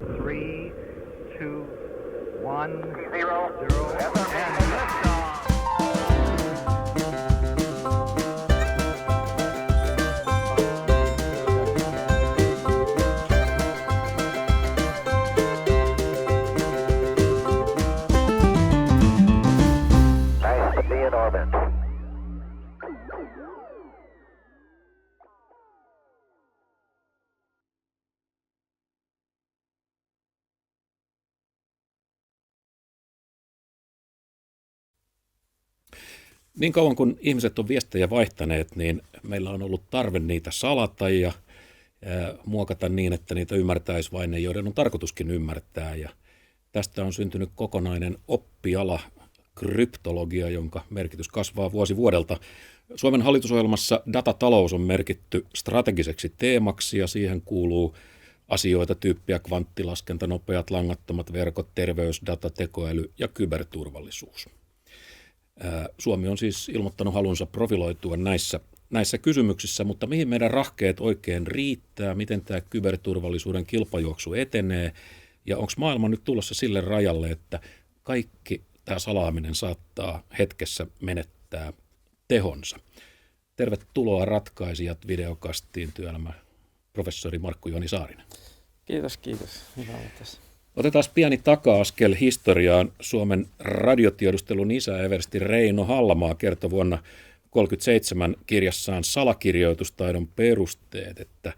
3, 2, 1, Zero. 0, and liftoff. Nice to be in orbit. Niin kauan kun ihmiset on viestejä vaihtaneet, niin meillä on ollut tarve niitä salata ja muokata niin, että niitä ymmärtäisi vain ne, joiden on tarkoituskin ymmärtää. Ja tästä on syntynyt kokonainen oppiala, kryptologia, jonka merkitys kasvaa vuosi vuodelta. Suomen hallitusohjelmassa datatalous on merkitty strategiseksi teemaksi ja siihen kuuluu asioita tyyppiä kvanttilaskenta, nopeat langattomat verkot, terveysdata, tekoäly ja kyberturvallisuus. Suomi on siis ilmoittanut halunsa profiloitua näissä kysymyksissä, mutta mihin meidän rahkeet oikein riittää, miten tämä kyberturvallisuuden kilpajuoksu etenee ja onko maailma nyt tulossa sille rajalle, että kaikki tämä salaaminen saattaa hetkessä menettää tehonsa. Tervetuloa ratkaisijat videokastiin työelämä professori Markku-Jooni Saarinen. Kiitos. Hyvä olla tässä. Otetaan pieni taka-askel historiaan. Suomen radiotiedustelun isä eversti Reino Hallamaa kertoi vuonna 1937 kirjassaan Salakirjoitustaidon perusteet, että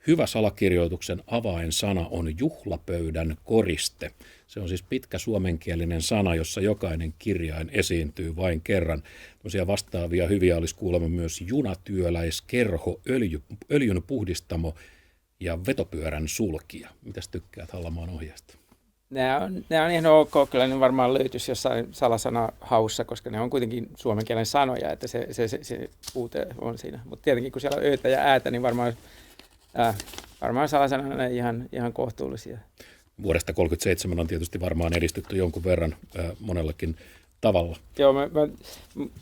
hyvä salakirjoituksen avainsana on juhlapöydän koriste. Se on siis pitkä suomenkielinen sana, jossa jokainen kirjain esiintyy vain kerran. Tällaisia vastaavia hyviä olisi kuulemma myös junatyöläiskerho, öljyn puhdistamo ja vetopyörän sulkija. Mitäs tykkäät Hallamaan ohjeesta? Nämä on ihan ok, kyllä ne varmaan löytyisi jossain salasanahaussa, koska ne on kuitenkin suomen kielen sanoja, että se puute on siinä. Mutta tietenkin kun siellä on öitä ja äätä, niin varmaan salasanana ihan kohtuullisia. Vuodesta 1937 on tietysti varmaan edistytty jonkun verran monellakin tavalla. Joo,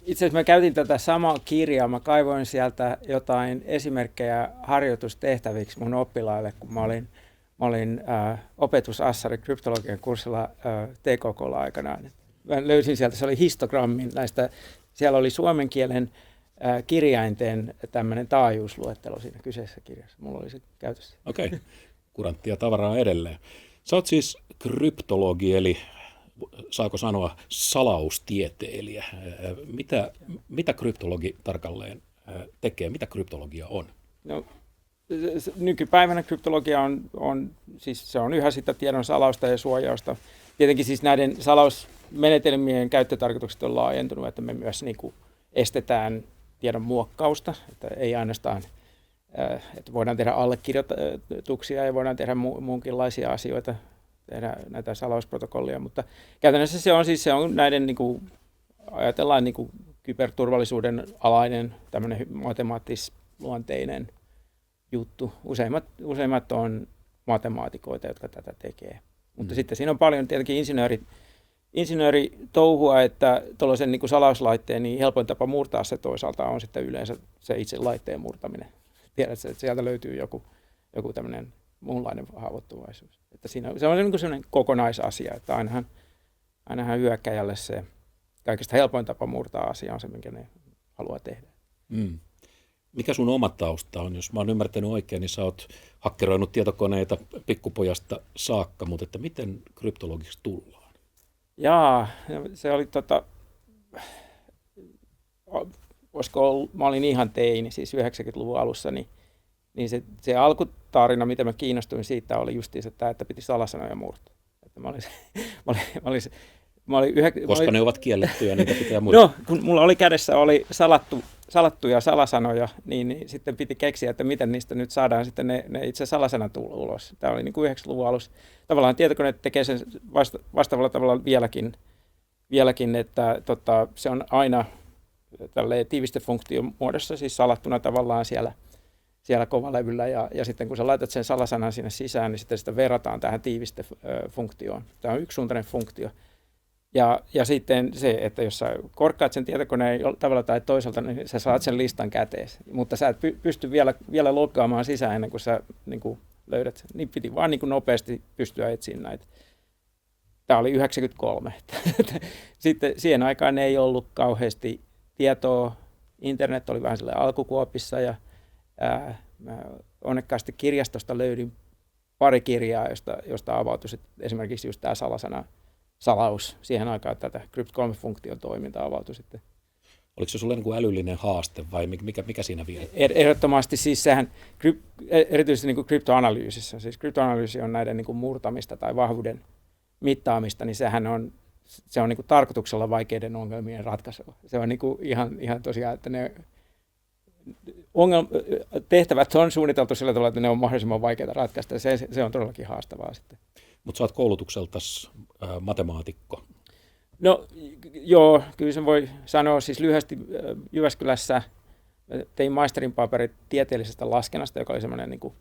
itse asiassa mä käytin tätä samaa kirjaa, mä kaivoin sieltä jotain esimerkkejä harjoitustehtäviksi mun oppilaille, kun mä olin opetusassari kryptologian kurssilla TKK:lla aikanaan. Mä löysin sieltä, se oli histogrammin näistä, siellä oli suomen kielen kirjainten tämmöinen taajuusluettelo siinä kyseisessä kirjassa. Mulla oli se käytössä. Okei, kuranttia tavaraa edelleen. Sä oot siis kryptologi, eli saako sanoa salaustieteilijä. Mitä kryptologi tarkalleen tekee? Mitä kryptologia on? No, nykypäivänä kryptologia siis se on yhä sitä tiedon salausta ja suojausta. Tietenkin siis näiden salausmenetelmien käyttötarkoitukset on laajentunut, että me myös niin kuin estetään tiedon muokkausta, että ei ainoastaan, että voidaan tehdä allekirjoituksia ja voidaan tehdä muunkinlaisia asioita, tehdä näitä salausprotokollia, mutta käytännössä se on näiden, niin kuin, ajatellaan niin kuin kyberturvallisuuden alainen tämmöinen matemaattisluonteinen juttu. Useimmat on matemaatikoita, jotka tätä tekee. Mutta sitten siinä on paljon tietenkin insinööritouhua, että tuollaisen niin kuin salauslaitteen niin helpoin tapa murtaa se toisaalta on sitten yleensä se itse laitteen murtaminen. Tiedätkö, että sieltä löytyy joku tämmöinen muunlainen haavoittuvaisuus. Että siinä, se on niin kuin sellainen kokonaisasia, että ainahan hyökkäjälle se kaikista helpoin tapa murtaa asia on se, minkä ne haluaa tehdä. Mm. Mikä sun oma tausta on? Jos mä oon ymmärtänyt oikein, niin sä oot hakkeroinut tietokoneita pikkupojasta saakka, mutta että miten kryptologiksi tullaan? Jaa, se oli mä olin ihan teini, siis 90-luvun alussa, niin se alkutarina, mitä mä kiinnostuin siitä, oli justiinsa tämä, että piti salasanoja murtaa. Että Koska ne ovat kiellettyjä, niitä pitää murtaa. No, kun mulla oli kädessä salattuja salasanoja, niin sitten piti keksiä, että miten niistä nyt saadaan sitten ne itse salasanat ulos. Tämä oli niin kuin 90-luvun alussa. Tavallaan tietokone tekee sen vastaavalla tavalla vieläkin, että se on aina tälleen tiivistefunktion muodossa, siis salattuna tavallaan siellä kovalevyllä, ja sitten kun sä laitat sen salasanan sinne sisään, niin sitten sitä verrataan tähän tiivistefunktioon. Tämä on yksisuuntainen funktio. Ja sitten se, että jos sä korkkaat sen tietokoneen tavalla tai toiselta, niin sä saat sen listan käteesi. Mutta sä et pysty vielä loggaamaan sisään ennen kuin sä niin kuin löydät. Niin piti vaan niin kuin nopeasti pystyä etsimään näitä. Tämä oli 93. Sitten siihen aikaan ei ollut kauheasti tietoa. Internet oli vähän sille alkukuopissa ja onnekkaasti kirjastosta löydin pari kirjaa, josta avautui esimerkiksi just tämä salaus. Siihen aikaan tätä Crypt3-funktion toiminta avautui sitten. Oliko se sulle niin kuin älyllinen haaste vai mikä siinä vielä? Ehdottomasti siis sehän, erityisesti niin kuin kryptoanalyysissä, siis kryptoanalyysi on näiden niin kuin murtamista tai vahvuuden mittaamista, niin se on niin kuin tarkoituksella vaikeiden ongelmien ratkaisua. Se on niin kuin ihan tosiaan, että ne tehtävät on suunniteltu sillä tavalla, että ne on mahdollisimman vaikeita ratkaista. Se on todellakin haastavaa sitten. Mutta sä oot koulutukseltas matemaatikko. No joo, kyllä sen voi sanoa. Siis lyhyesti Jyväskylässä tein maisterin paperit tieteellisestä laskennasta, joka oli semmoinen niin kuin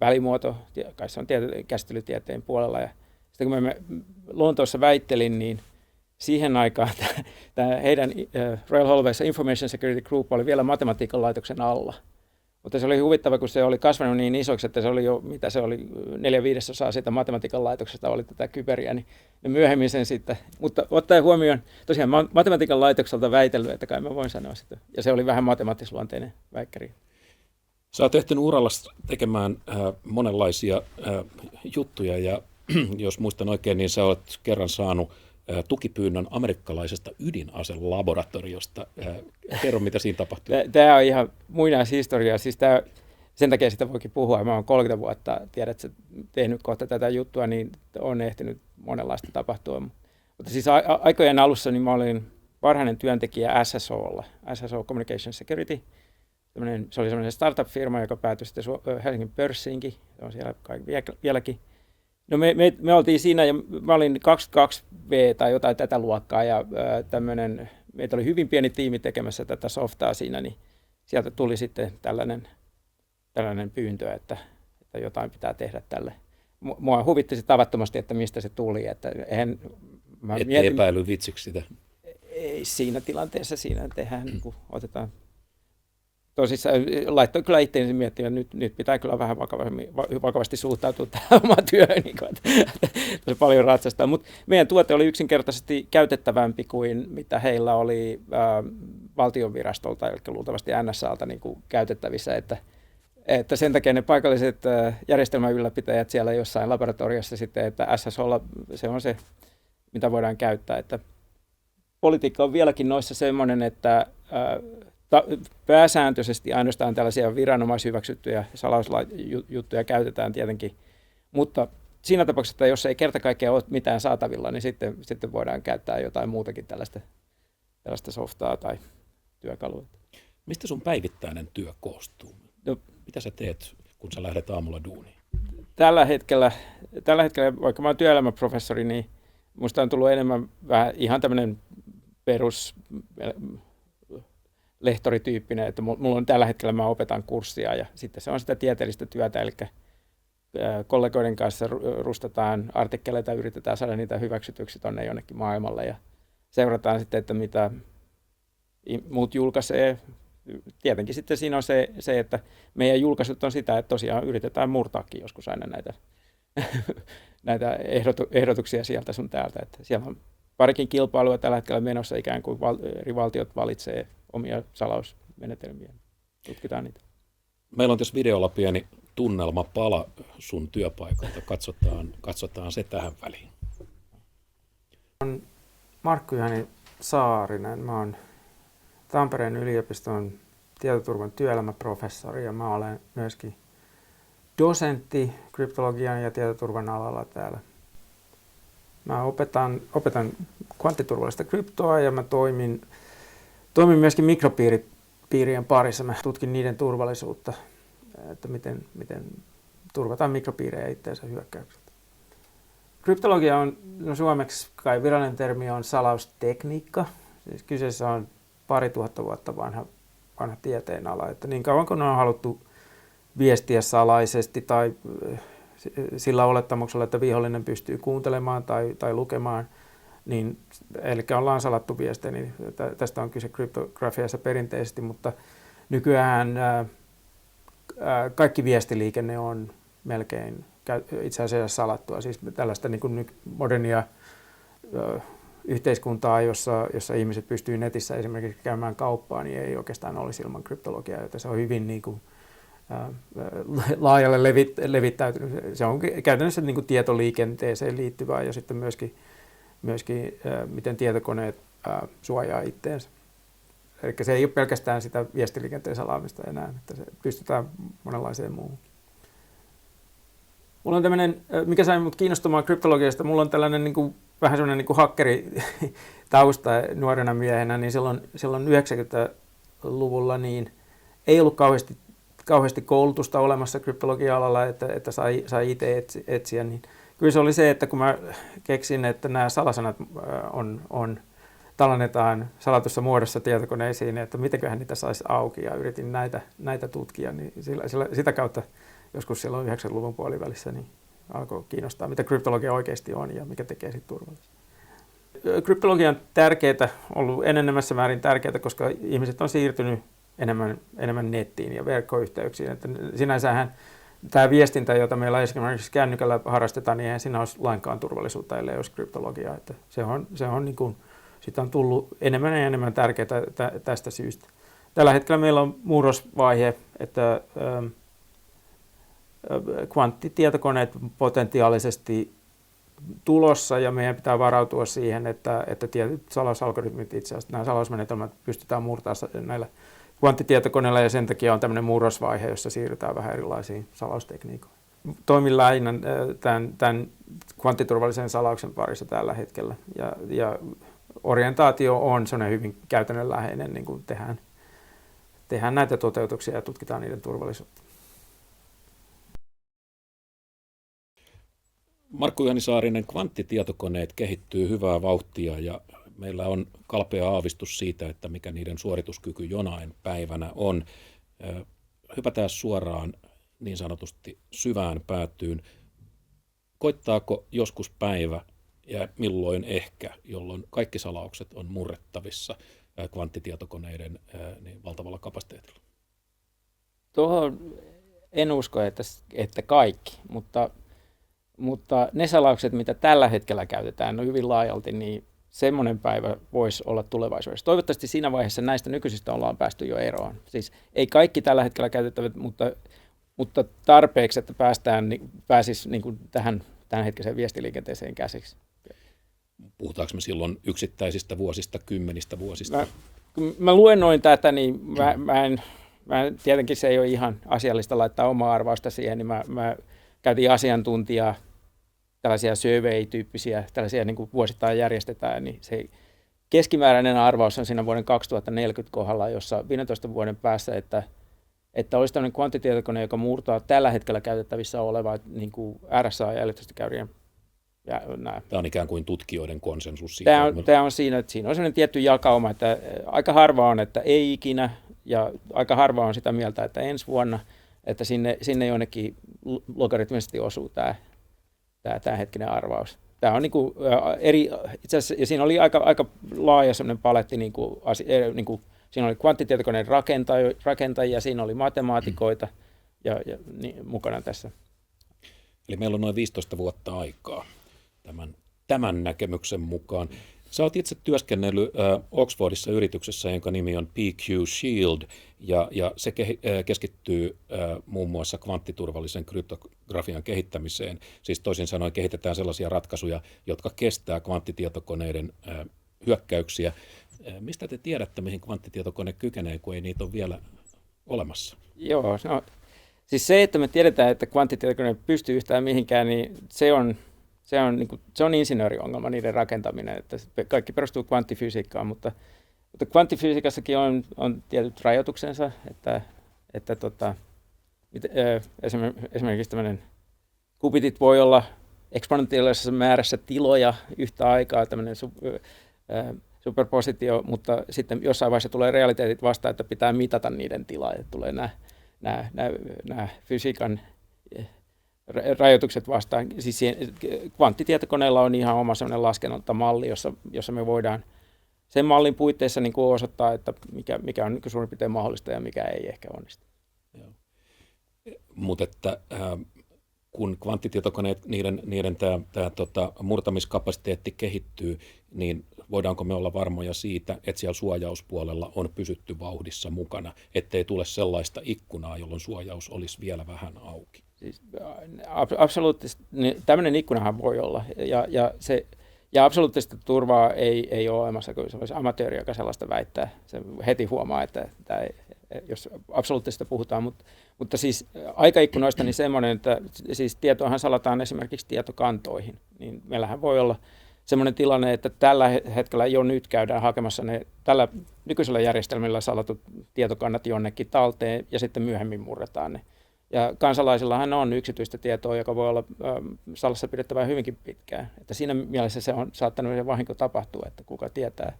välimuoto, kai se on käsittelytieteen puolella. Ja sitten kun mä Lontoossa väittelin, niin siihen aikaan tämä heidän Royal Hollowayssa Information Security Group oli vielä matematiikan laitoksen alla. Mutta se oli huvittava, kun se oli kasvanut niin isoksi, että se oli jo, 4/5 siitä matematiikan laitoksesta oli tätä kyberiä, niin myöhemmin sen sitten, mutta ottaen huomioon, tosiaan matematiikan laitokselta väitellyt, että kai mä voin sanoa sitä, ja se oli vähän matemaattisluonteinen väikkäri. Sä oot ehtinyt uralla tekemään monenlaisia juttuja, ja jos muistan oikein, niin sä olet kerran saanut tukipyynnön amerikkalaisesta ydinaselaboratoriosta. Kerro, mitä siinä tapahtui. Tämä on ihan muinaishistoria. Siis sen takia sitä voikin puhua. Mä oon 30 vuotta, tiedät, tehnyt kohta tätä juttua, niin on ehtinyt monenlaista tapahtua. Mutta siis aikojen alussa niin mä olin varhainen työntekijä SSOlla, SSO Communication Security. Se oli semmoinen startup-firma, joka päätyi sitten Helsingin pörssiinkin. Se on siellä vieläkin. No me oltiin siinä, ja mä olin 22V tai jotain tätä luokkaa, ja meitä oli hyvin pieni tiimi tekemässä tätä softaa siinä, niin sieltä tuli sitten tällainen pyyntö, että jotain pitää tehdä tälle. Mua huvitti se tavattomasti, että mistä se tuli. Että ette epäily vitsiksi sitä? Ei siinä tilanteessa, siinä tehdään, niin otetaan. Tosissaan laittoi kyllä itseänsä miettimään, että nyt pitää kyllä vähän vakavasti suhtautua tähän omaan työhön, niin se paljon ratsastaa. Mutta meidän tuote oli yksinkertaisesti käytettävämpi kuin mitä heillä oli valtionvirastolta, eli luultavasti NSAlta niin kuin käytettävissä. Että sen takia ne paikalliset järjestelmän ylläpitäjät siellä jossain laboratoriossa sitten, että SSOlla se on se, mitä voidaan käyttää. Että politiikka on vieläkin noissa semmoinen, että pääsääntöisesti ainoastaan tällaisia viranomaishyväksyttyjä salausjuttuja käytetään tietenkin, mutta siinä tapauksessa, että jos ei kerta kaikkiaan ole mitään saatavilla, niin sitten voidaan käyttää jotain muutakin tällaista softaa tai työkalua. Mistä sun päivittäinen työ koostuu? No, mitä sä teet, kun sä lähdet aamulla duuniin? Tällä hetkellä, vaikka mä oon työelämäprofessori, niin musta on tullut enemmän vähän ihan tämmöinen perus lehtorityyppinen, että mulla on tällä hetkellä, mä opetan kurssia ja sitten se on sitä tieteellistä työtä, eli kollegoiden kanssa rustataan artikkeleita, yritetään saada niitä hyväksytyksi tuonne jonnekin maailmalle ja seurataan sitten, että mitä muut julkaisee. Tietenkin sitten siinä on se, että meidän julkaisut on sitä, että tosiaan yritetään murtaakin joskus aina näitä ehdotuksia sieltä sun täältä. Että siellä on parikin kilpailua tällä hetkellä menossa, ikään kuin eri valtiot valitsee omia salausmenetelmiä. Tutkitaan niitä. Meillä on tässä videolla pieni tunnelmapala sun työpaikalta. Katsotaan se tähän väliin. Olen Markku-Juhani Saarinen. Mä oon Tampereen yliopiston tietoturvan työelämäprofessori ja mä olen myöskin dosentti kryptologian ja tietoturvan alalla täällä. Mä opetan kvanttiturvallista kryptoa ja mä toimin myöskin mikropiirien parissa. Mä tutkin niiden turvallisuutta, että miten turvataan mikropiirejä itseensä hyökkäyksiltä. Kryptologia on, suomeksi kai virallinen termi on salaustekniikka. Siis kyseessä on 2000 vuotta vanha tieteenala. Että niin kauan kun on haluttu viestiä salaisesti tai sillä olettamuksella, että vihollinen pystyy kuuntelemaan tai lukemaan, niin, eli ollaan salattu viestejä, niin tästä on kyse kryptografiassa perinteisesti, mutta nykyään kaikki viestiliikenne on melkein itse asiassa salattua. Siis tällaista niin kuin modernia yhteiskuntaa, jossa ihmiset pystyy netissä esimerkiksi käymään kauppaa, niin ei oikeastaan olisi ilman kryptologiaa, joten se on hyvin niin kuin, laajalle levittäytynyt. Se on käytännössä niin kuin tietoliikenteeseen liittyvää ja sitten myöskin miten tietokoneet suojaa itteensä. Eli se ei ole pelkästään sitä viestiliikenteen salaamista enää, että se pystytään monenlaiseen muuhun. Mulla on tämmöinen, mikä sai mut kiinnostumaan kryptologiasta, mulla on tällainen niin kuin, vähän semmoinen niin kuin hakkeritausta nuorena miehenä, niin silloin 90-luvulla niin ei ollut kauheasti koulutusta olemassa kryptologia-alalla, että sai itse etsiä. Niin kyllä se oli se, että kun mä keksin, että nämä salasanat tallennetaan salatussa muodossa tietokoneisiin, että mitenköhän niitä saisi auki ja yritin näitä tutkia, niin sitä kautta joskus silloin 90-luvun puolivälissä niin alkoi kiinnostaa, mitä kryptologia oikeasti on ja mikä tekee siitä turvallista. Kryptologia on tärkeää, ollut enenevässä määrin tärkeää, koska ihmiset on siirtynyt enemmän nettiin ja verkkoyhteyksiin. Että sinänsähän tämä viestintä, jota meillä esimerkiksi kännykällä harrastetaan, niin eihän siinä olisi lainkaan turvallisuutta, ellei olisi kryptologia. Että se on niin kuin, siitä on tullut enemmän ja enemmän tärkeää tästä syystä. Tällä hetkellä meillä on murrosvaihe, että kvanttitietokoneet potentiaalisesti tulossa ja meidän pitää varautua siihen, että tietyt salausalgoritmit, itse asiassa nämä salausmenetelmät pystytään murtamaan näillä kvanttitietokoneilla ja sen takia on tämmöinen murrosvaihe, jossa siirrytään vähän erilaisiin salaustekniikoihin. Toimin lähinnä tämän kvanttiturvallisen salauksen parissa tällä hetkellä ja orientaatio on sellainen hyvin käytännönläheinen, niin kuin tehdään näitä toteutuksia ja tutkitaan niiden turvallisuutta. Markku Juhani-Saarinen, kvanttitietokoneet kehittyy hyvää vauhtia ja meillä on kalpea aavistus siitä, että mikä niiden suorituskyky jonain päivänä on. Hypätään suoraan niin sanotusti syvään päätyyn. Koittaako joskus päivä ja milloin ehkä, jolloin kaikki salaukset on murrettavissa kvanttitietokoneiden niin valtavalla kapasiteetilla? Tuohon en usko, että kaikki, mutta ne salaukset, mitä tällä hetkellä käytetään hyvin laajalti, niin semmoinen päivä voisi olla tulevaisuudessa. Toivottavasti siinä vaiheessa näistä nykyisistä ollaan päästy jo eroon. Siis ei kaikki tällä hetkellä käytettävät, mutta tarpeeksi, että pääsisi niin kuin tähän tämänhetkiseen viestiliikenteeseen käsiksi. Puhutaanko me silloin yksittäisistä vuosista, kymmenistä vuosista? Mä luennoin tätä, niin mä tietenkin se ei ole ihan asiallista laittaa omaa arvausta siihen, niin mä käytin asiantuntijaa, tällaisia survey-tyyppisiä, tällaisia niin kuin vuosittain järjestetään, niin se keskimääräinen arvaus on siinä vuoden 2040 kohdalla, jossa 15 vuoden päässä, että olisi tämmöinen kvanttitietokone, joka murtaa tällä hetkellä käytettävissä olevaa niin kuin RSA-jäljityskäyrien. Tämä on ikään kuin tutkijoiden konsensus. Tämä on siinä, että siinä on sellainen tietty jakauma, että aika harva on, että ei ikinä, ja aika harva on sitä mieltä, että ensi vuonna, että sinne jonnekin logaritmisesti osuu tämä hetkinen arvaus. Tämä on niin kuin itse asiassa, ja siinä oli aika laaja sellainen paletti, niin kuin, siinä oli kvanttitietokoneen rakentajia, siinä oli matemaatikoita ja niin, mukana tässä. Eli meillä on noin 15 vuotta aikaa tämän näkemyksen mukaan. Sä oot itse työskennellyt Oxfordissa yrityksessä, jonka nimi on PQ Shield, ja se keskittyy muun muassa kvanttiturvallisen kryptografian kehittämiseen. Siis toisin sanoen kehitetään sellaisia ratkaisuja, jotka kestää kvanttitietokoneiden hyökkäyksiä. Mistä te tiedätte, mihin kvanttitietokone kykenee, kun ei niitä ole vielä olemassa? Joo, no, siis se, että me tiedetään, että kvanttitietokone pystyy yhtään mihinkään, niin se on insinööriongelma, niiden rakentaminen, että kaikki perustuu kvanttifysiikkaan, mutta kvanttifysiikassakin on tietyt rajoituksensa, että esimerkiksi tämmöinen kubitit voi olla eksponentiaalisessa määrässä tiloja yhtä aikaa, tämmöinen superpositio, mutta sitten jossain vaiheessa tulee realiteetit vastaan, että pitää mitata niiden tilaa, että tulee nämä fysiikan rajoitukset vastaan. Siis kvanttitietokoneella on ihan oma sellainen laskennantamalli, jossa me voidaan sen mallin puitteissa niin kuin osoittaa, että mikä on niin kuin suurin piirtein mahdollista ja mikä ei ehkä onnistu. Mutta että kun kvanttitietokoneet, niiden murtamiskapasiteetti kehittyy, niin voidaanko me olla varmoja siitä, että siellä suojauspuolella on pysytty vauhdissa mukana, ettei tule sellaista ikkunaa, jolloin suojaus olisi vielä vähän auki? Siis, absoluuttisesti tämmöinen ikkunahan voi olla, ja absoluuttista turvaa ei ole olemassa, kun se olisi amatööri, joka sellaista väittää. Se heti huomaa, että jos absoluuttisesta puhutaan, mutta siis aikaikkunoista niin semmoinen, että siis tietoahan salataan esimerkiksi tietokantoihin, niin meillähän voi olla semmoinen tilanne, että tällä hetkellä jo nyt käydään hakemassa ne tällä nykyisellä järjestelmillä salatut tietokannat jonnekin talteen ja sitten myöhemmin murretaan ne. Ja kansalaisillahan on yksityistä tietoa, joka voi olla salassa pidettävää hyvinkin pitkään. Että siinä mielessä se on saattanut se vahinko tapahtua, että kuka tietää.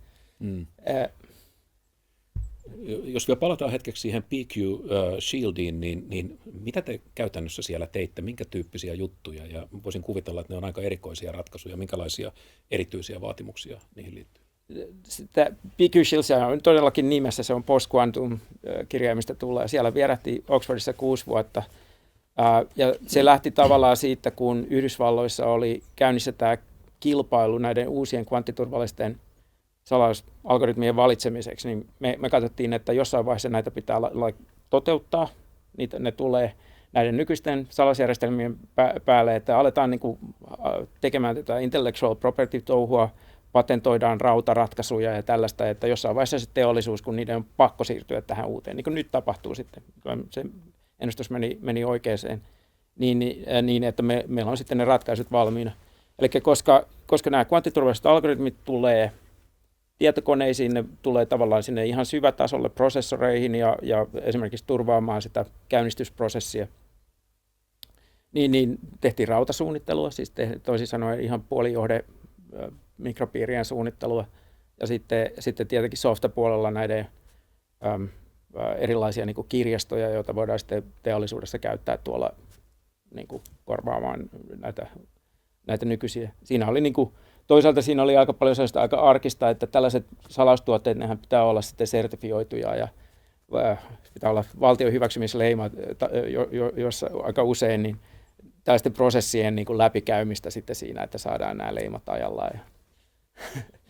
Jos vielä palataan hetkeksi siihen PQ Shieldiin, niin mitä te käytännössä siellä teitte? Minkä tyyppisiä juttuja? Ja voisin kuvitella, että ne on aika erikoisia ratkaisuja. Minkälaisia erityisiä vaatimuksia niihin liittyy? PQ Shields on todellakin nimessä, se on post-quantum kirjaimista tulee. Siellä vierähti Oxfordissa 6 vuotta. Ja se lähti tavallaan siitä, kun Yhdysvalloissa oli käynnissä tämä kilpailu näiden uusien kvanttiturvallisten salausalgoritmien valitsemiseksi, niin me katsottiin, että jossain vaiheessa näitä pitää toteuttaa. Ne tulee näiden nykyisten salausjärjestelmien päälle, että aletaan niin kuin tekemään tätä intellectual property-touhua, patentoidaan rautaratkaisuja ja tällaista, että jossain vaiheessa se teollisuus, kun niiden on pakko siirtyä tähän uuteen, niin kuin nyt tapahtuu sitten, se ennustus meni oikeaan, niin että meillä on sitten ne ratkaisut valmiina. Eli koska nämä kvanttiturvalliset algoritmit tulee tietokoneisiin, ne tulee tavallaan sinne ihan syvätasolle prosessoreihin ja esimerkiksi turvaamaan sitä käynnistysprosessia, niin tehtiin rautasuunnittelua, siis toisin sanoen ihan puolijohde mikropiirien suunnittelua ja sitten tietenkin softapuolella näiden erilaisia niin kuin kirjastoja, joita voidaan sitten teollisuudessa käyttää tuolla niin kuin korvaamaan näitä nykyisiä. Siinä oli toisaalta siinä oli aika paljon sellaista aika arkista, että tällaiset salaustuotteet, nehän pitää olla sitten sertifioituja ja pitää olla valtion hyväksymisleima, jossa aika usein niin tällaisten prosessien niin kuin läpikäymistä sitten siinä, että saadaan nämä leimat ajallaan.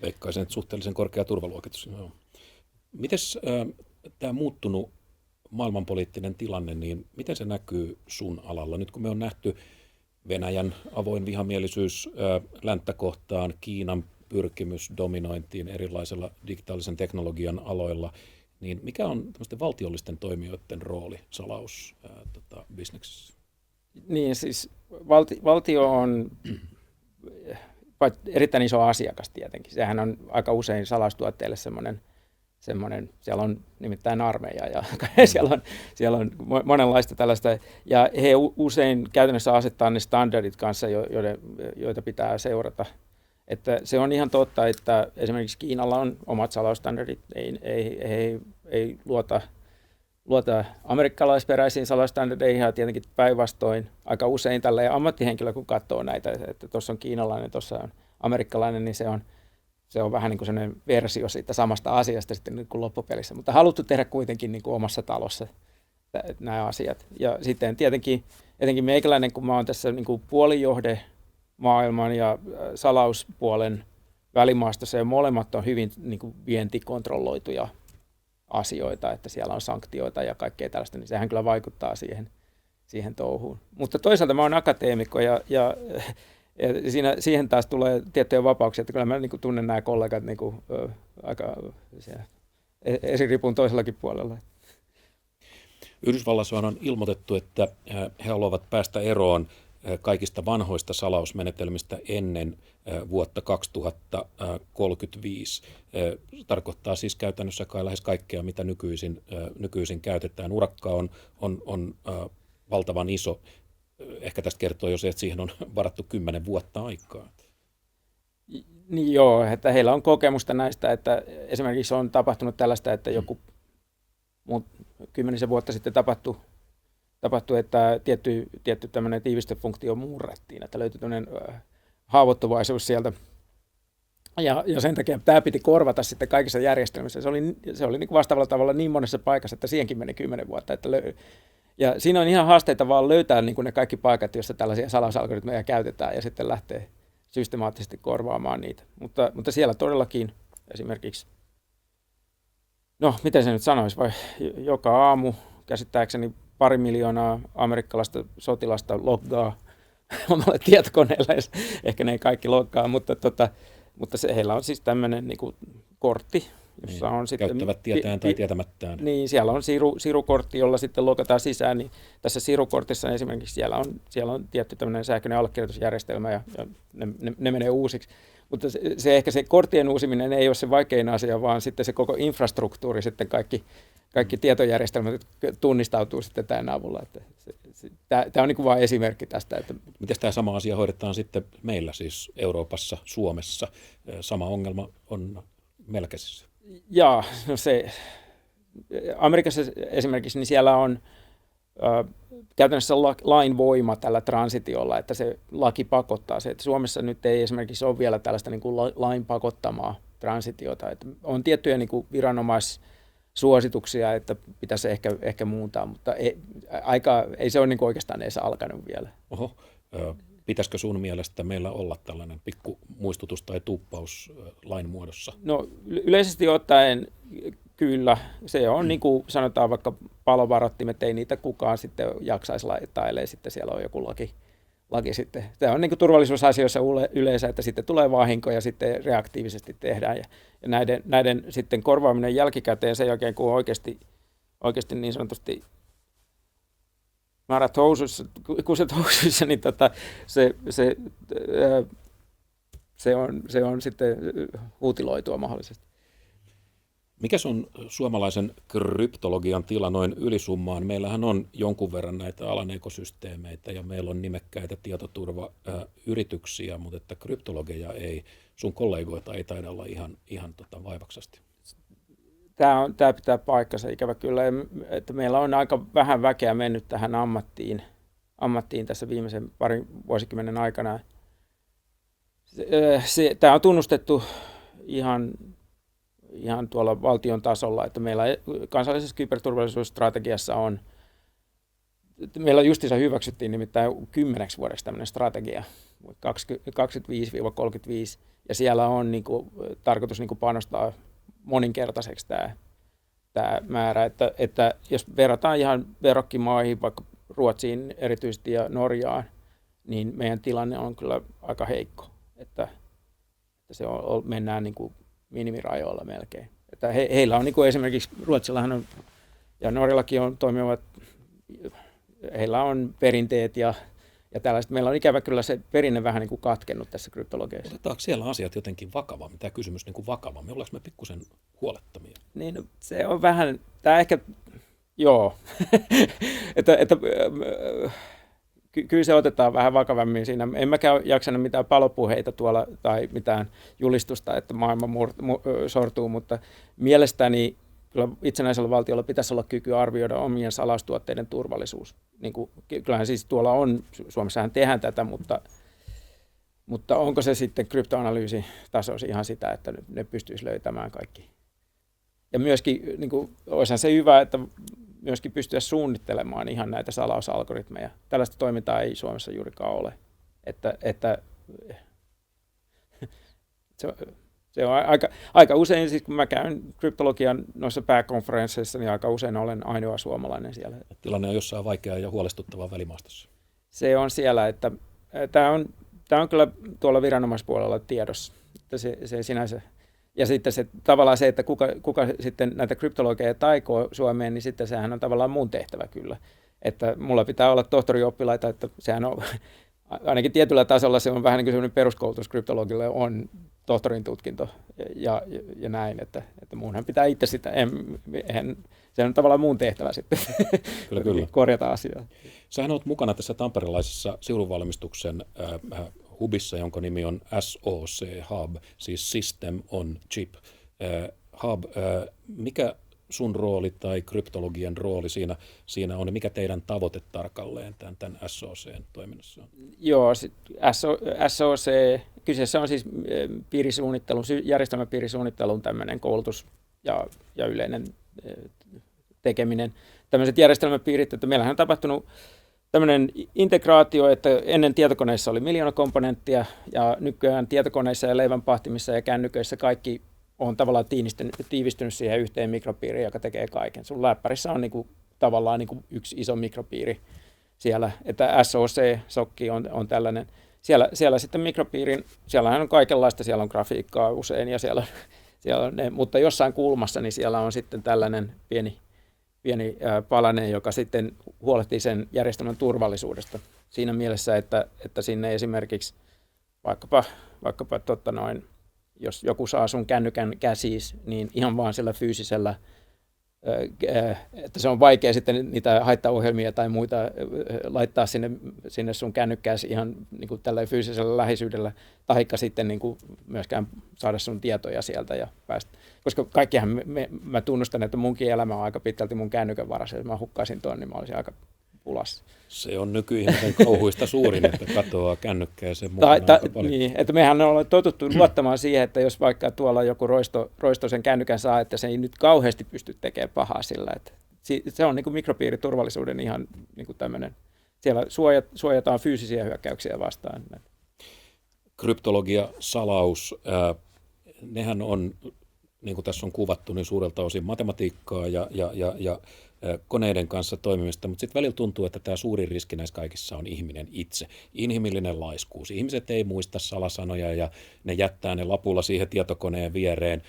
Veikkaisin, että suhteellisen korkea turvaluokitus. No. Mites tämä muuttunut maailmanpoliittinen tilanne, niin miten se näkyy sun alalla? Nyt kun me on nähty Venäjän avoin vihamielisyys länttä kohtaan, Kiinan pyrkimys dominointiin erilaisilla digitaalisen teknologian aloilla, niin mikä on tämmöisten valtiollisten toimijoiden rooli salausbisneksessä? Niin, siis valtio on erittäin iso asiakas tietenkin. Sehän on aika usein salaustuotteille semmoinen, siellä on nimittäin armeija ja siellä on monenlaista tällaista. Ja he usein käytännössä asettaa ne standardit kanssa, joita pitää seurata. Että se on ihan totta, että esimerkiksi Kiinalla on omat salausstandardit, ei luota amerikkalaisperäisiin salausstandardeihin ja tietenkin päinvastoin. Aika usein tällä ammattihenkilö, kun katsoo näitä, että tuossa on kiinalainen, tuossa on amerikkalainen, niin se on vähän niin kuin sellainen versio siitä samasta asiasta sitten niin kuin loppupelissä. Mutta haluttu tehdä kuitenkin niin kuin omassa talossa nämä asiat. Ja sitten tietenkin etenkin meikäläinen, kun mä oon tässä niin kuin puolijohde maailman ja salauspuolen välimaastossa, ja molemmat on hyvin niin kuin vientikontrolloituja asioita, että siellä on sanktioita ja kaikkea tällaista, niin sehän kyllä vaikuttaa siihen touhuun. Mutta toisaalta mä oon akateemikko ja siihen taas tulee tiettyjä vapauksia, että kyllä mä niin kuin tunnen nämä kollegat niin kuin, aika esiripun toisellakin puolella. Yhdysvalloissa on ilmoitettu, että he haluavat päästä eroon kaikista vanhoista salausmenetelmistä ennen vuotta 2035. Tarkoittaa siis käytännössä kai lähes kaikkea, mitä nykyisin käytetään. Urakka on valtavan iso. Ehkä tästä kertoo jo se, että siihen on varattu 10 vuotta aikaa. Niin joo, että heillä on kokemusta näistä, että esimerkiksi on tapahtunut tällaista, että joku 10 vuotta sitten tapahtui, että tietty tämmöinen tiivistefunktio murrettiin, että löytyi tämmöinen haavoittuvaisuus sieltä. Ja sen takia tämä piti korvata sitten kaikissa järjestelmissä. Se oli niin kuin vastaavalla tavalla niin monessa paikassa, että siihenkin meni 10 vuotta. Ja siinä on ihan haasteita vaan löytää niin kuin ne kaikki paikat, joissa tällaisia salausalgoritmeja käytetään ja sitten lähtee systemaattisesti korvaamaan niitä. Mutta siellä todellakin esimerkiksi, no miten se nyt sanoisi, vai joka aamu käsittääkseni 2 miljoonaa amerikkalaista sotilasta loggaa omalle tietokoneelle. Ehkä ne ei kaikki loggaa, mutta heillä on siis tämmöinen niin kuin kortti, jossa on sitten... Käyttävät tietään tai tietämättään. Niin, siellä on sirukortti, jolla sitten logataan sisään, niin tässä sirukortissa esimerkiksi siellä on tietty tämmöinen sähköinen allekirjoitusjärjestelmä ja ne menee uusiksi. Mutta se korttien uusiminen ei ole se vaikein asia, vaan sitten se koko infrastruktuuri, sitten kaikki tietojärjestelmät tunnistautuu sitten tämän avulla. Tämä on niin kuin vain esimerkki tästä. Miten tämä sama asia hoidetaan sitten meillä, siis Euroopassa, Suomessa? Sama ongelma on melkeisissä. Jaa, no se Amerikassa esimerkiksi, niin siellä on käytännössä lain voima tällä transitiolla, että se laki pakottaa se. Että Suomessa nyt ei esimerkiksi ole vielä tällaista niin kuin lain pakottamaa transitiota. Että on tiettyjä niin kuin viranomaissuosituksia, että pitäisi ehkä muuntaa, mutta ei se ole niin kuin oikeastaan edes alkanut vielä. Oho, pitäisikö sun mielestä meillä olla tällainen pikku muistutus tai tuuppaus lain muodossa? No yleisesti ottaen kyllä. Se on niin kuin sanotaan vaikka palovarattimet, ei niitä kukaan sitten jaksaisi laittaa, ellei sitten siellä on joku laki sitten. Tämä on niin kuin turvallisuusasioissa yleensä, että sitten tulee vahinko ja sitten reaktiivisesti tehdään. Ja näiden sitten korvaaminen jälkikäteen sen jälkeen, kun on oikeasti niin sanotusti määrät kuset housuissa, niin se on sitten huutiloitua mahdollisesti. Mikä on suomalaisen kryptologian tila noin ylisummaan? Meillähän on jonkun verran näitä alan ekosysteemeitä ja meillä on nimekkäitä tietoturvayrityksiä, mutta että kryptologeja ei, sun kollegoita ei taida olla ihan vaivaksasti. Tämä pitää paikkansa ikävä kyllä, että meillä on aika vähän väkeä mennyt tähän ammattiin tässä viimeisen parin vuosikymmenen aikana. Tämä on tunnustettu ihan tuolla valtion tasolla, että meillä kansallisessa kyberturvallisuusstrategiassa meillä justiinsa hyväksyttiin nimittäin 10 vuodeksi tämmöinen strategia, 25-35, ja siellä on tarkoitus panostaa moninkertaiseksi tämä määrä, että jos verrataan ihan verrokkimaihin, vaikka Ruotsiin erityisesti ja Norjaan, niin meidän tilanne on kyllä aika heikko, että mennään minimirajoilla melkein. Että heillä on esimerkiksi, Ruotsillahan on, ja Norjallakin on toimivat, heillä on perinteet ja tällaiset. Meillä on ikävä kyllä se perinne vähän katkennut tässä kryptologiassa. Otetaanko siellä asiat jotenkin vakavammin, tämä kysymys vakavammin? Ollaanko me pikkusen huolettomia? Niin, se on vähän, tämä ehkä, joo, että kyllä se otetaan vähän vakavammin siinä. En mäkään jaksanut mitään palopuheita tuolla tai mitään julistusta, että maailma sortuu, mutta mielestäni kyllä itsenäisellä valtiolla pitäisi olla kyky arvioida omien salaustuotteiden turvallisuus. Kyllähän siis tuolla on, Suomessahan tehdään tätä, mutta onko se sitten kryptoanalyysitasossa ihan sitä, että ne pystyisi löytämään kaikki. Ja myöskin olisihan se hyvä, että myöskin pystyä suunnittelemaan ihan näitä salausalgoritmeja. Tällaista toimintaa ei Suomessa juurikaan ole. Että se on aika usein, siis kun mä käyn kryptologian noissa pääkonferensseissa, niin aika usein olen ainoa suomalainen siellä. Tilanne on jossain vaikea ja huolestuttava välimaastossa. Se on siellä, että tämä on kyllä tuolla viranomaispuolella tiedossa. Että se sinänsä. Ja sitten se, tavallaan se, että kuka sitten näitä kryptologeja taikoo Suomeen, niin sitten sehän on tavallaan mun tehtävä kyllä. Että mulla pitää olla tohtorioppilaita, että sehän on, ainakin tietyllä tasolla se on vähän niin kuin sellainen peruskoulutus kryptologille on tohtorin tutkinto ja näin, että muunhan pitää itse sitä, se on tavallaan mun tehtävä sitten kyllä. korjata asiaa. Sähän olet mukana tässä tamperelaisessa siruvalmistuksen hubissa, jonka nimi on SOC Hub, siis System on Chip Hub. Mikä sun rooli tai kryptologian rooli siinä on, ja mikä teidän tavoite tarkalleen tämän SOCn toiminnassa on? Joo, SOC, kyseessä on siis järjestelmäpiirisuunnittelun tämmöinen koulutus ja yleinen tekeminen. Tämmöiset järjestelmäpiirit, että meillähän on tapahtunut tämmöinen integraatio, että ennen tietokoneissa oli 1 miljoona komponenttia ja nykyään tietokoneissa ja leivänpahtimissa ja kännyköissä kaikki on tavallaan tiivistynyt siihen yhteen mikropiiriin, joka tekee kaiken. Sun läppärissä on niinku, tavallaan niinku yksi iso mikropiiri siellä, että SOC-sokki on tällainen. Siellä sitten mikropiirin, siellähän on kaikenlaista, siellä on grafiikkaa usein ja siellä on ne, mutta jossain kulmassa niin siellä on sitten tällainen pieni palanen, joka sitten huolehtii sen järjestelmän turvallisuudesta. Siinä mielessä, että sinne esimerkiksi vaikkapa jos joku saa sun kännykän käsiis, niin ihan vaan sillä fyysisellä, että se on vaikea sitten niitä haittaohjelmia tai muita laittaa sinne sun kännykkääsi ihan niin kuin tällä fyysisellä läheisyydellä, taikka sitten niin kuin myöskään saada sun tietoja sieltä ja päästä. Koska kaikkihan mä tunnustan, että munkin elämä on aika pitkälti mun kännykän varassa, jos mä hukkaisin tuon, niin mä olisin aika pulassa. Se on nykyihmisen kauhuista suurin, että katoaa kännykkää sen mukana aika paljon. Niin, että mehän ollaan totuttu luottamaan siihen, että jos vaikka tuolla joku roisto sen kännykän saa, että se ei nyt kauheasti pysty tekemään pahaa sillä. Että se on niin kuin mikropiiriturvallisuuden ihan niin kuin tämmöinen, siellä suojataan fyysisiä hyökkäyksiä vastaan. Kryptologia, salaus, nehän on, niin kuin tässä on kuvattu, niin suurelta osin matematiikkaa ja koneiden kanssa toimimista, mutta sitten välillä tuntuu, että tämä suurin riski näissä kaikissa on ihminen itse. Inhimillinen laiskuus. Ihmiset ei muista salasanoja ja ne jättää ne lapulla siihen tietokoneen viereen.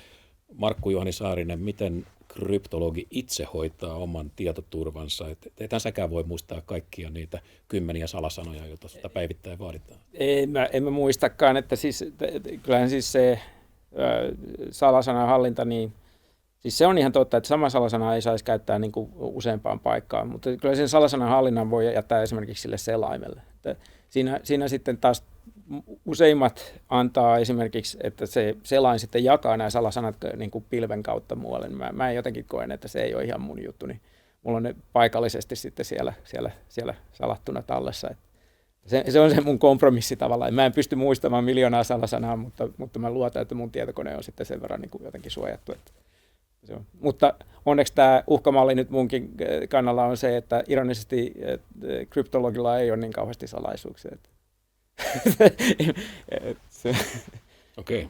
Markku-Juhani Saarinen, miten kryptologi itse hoitaa oman tietoturvansa? Ethän säkään voi muistaa kaikkia niitä kymmeniä salasanoja, joita sitä päivittäin vaaditaan. En mä muistakaan, että kyllähän siis se salasanan hallinta, niin siis se on ihan totta, että sama salasana ei saisi käyttää niin kuin useampaan paikkaan, mutta kyllä sen salasanan hallinnan voi jättää esimerkiksi sille selaimelle. Että siinä sitten taas useimmat antaa esimerkiksi, että se selain sitten jakaa nämä salasanat niin kuin pilven kautta muualle. Mä jotenkin koen, että se ei ole ihan mun juttu, niin mulla on ne paikallisesti sitten siellä salattuna tallessa. Se on se mun kompromissi tavallaan. Mä en pysty muistamaan 1 miljoonaa salasanaa, mutta mä luotan, että mun tietokone on sitten sen verran niin kuin jotenkin suojattu. Mutta onneksi tämä uhkamalli nyt munkin kannalla on se, että ironisesti kryptologilla ei ole niin kauheasti salaisuuksia. Okei.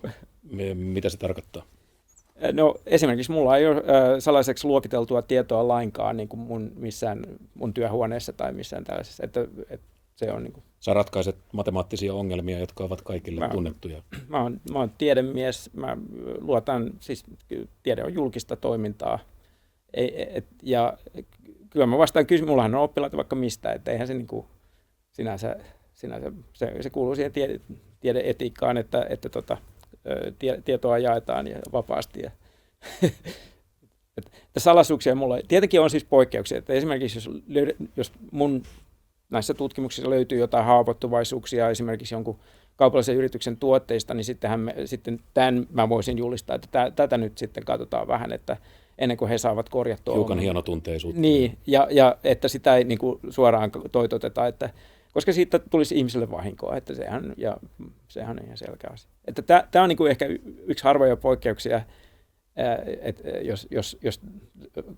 Mitä se tarkoittaa? No esimerkiksi mulla ei ole salaiseksi luokiteltua tietoa lainkaan niin kuin mun työhuoneessa tai missään tällaisessa. Että se on niin kuin. Sä ratkaiset matemaattisia ongelmia, jotka ovat kaikille tunnettuja. Mä oon tiedemies, mä luotan, siis tiede on julkista toimintaa. Ja kyllä mä vastaan kysymään, mullahan on oppilaita vaikka mistä, että eihän se niin kuin sinänsä se kuuluu siihen tiede-etiikkaan, että tietoa jaetaan ja vapaasti. Että salaisuuksia mulla tietenkin on siis poikkeuksia, että esimerkiksi jos mun näissä tutkimuksissa löytyy jotain haavoittuvaisuuksia esimerkiksi jonkun kaupallisen yrityksen tuotteista, niin sitten tämän mä voisin julistaa, että tätä nyt sitten katsotaan vähän, että ennen kuin he saavat korjattua. Hiukan hienotunteisuutta. Niin, ja että sitä ei niin kuin suoraan toitoteta, koska siitä tulisi ihmiselle vahinkoa, että sehän on ihan selkeä asia. Että tämä on niin kuin ehkä yksi harvoja poikkeuksia, että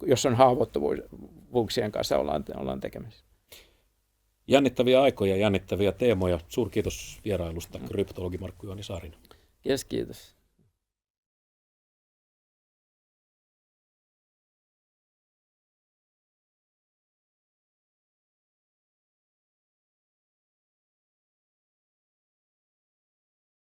jos on haavoittuvuuksien kanssa ollaan tekemisissä. Jännittäviä aikoja, jännittäviä teemoja. Suurkiitos vierailusta, kryptologi Markku-Juhani Saarinen. Kiitos.